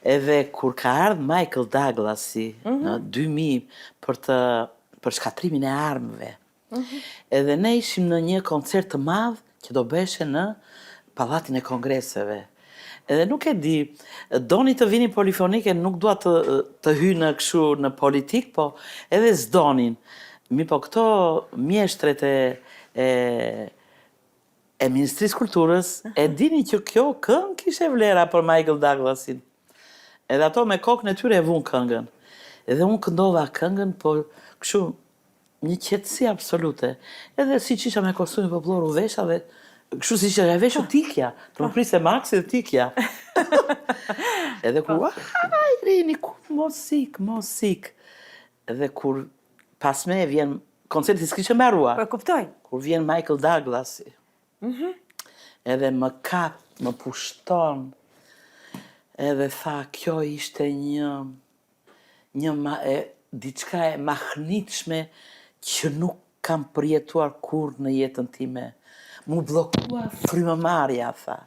Edhe kur ka ardhë Michael Douglasi në 2000 për shkatrimin e armëve, edhe ne ishim në një koncert të madh që do beshe në Pallatin e Kongreseve. Edhe nuk e di, doni të vini polifonike, nuk dua të hy në këshu në politik, po edhe s'donin. Mi po këto mjeshtret e Ministrisë Kulturës, e dini që kjo këngë kishe vlera për Michael Douglasin. Edhe ato me kokën e tyre e vunë këngën. Edhe unë këndova këngën, po këshu një qetësi absolute. Edhe si që isha me kostumin popullor u vesha dhe kështu si që e veshu tikja, të më priste Maxi dhe tikja. Edhe kur, Irini, mos ik. Edhe kur pas me vjen, koncerti s'kishe mbarua. Po kuptoj. Kur vjen Michael Douglasi, edhe më kap, më pushton, edhe tha, kjo ishte diçka e mahnitshme që nuk kam përjetuar kur në jetën time. Mu blokua frymëmarrja, tha.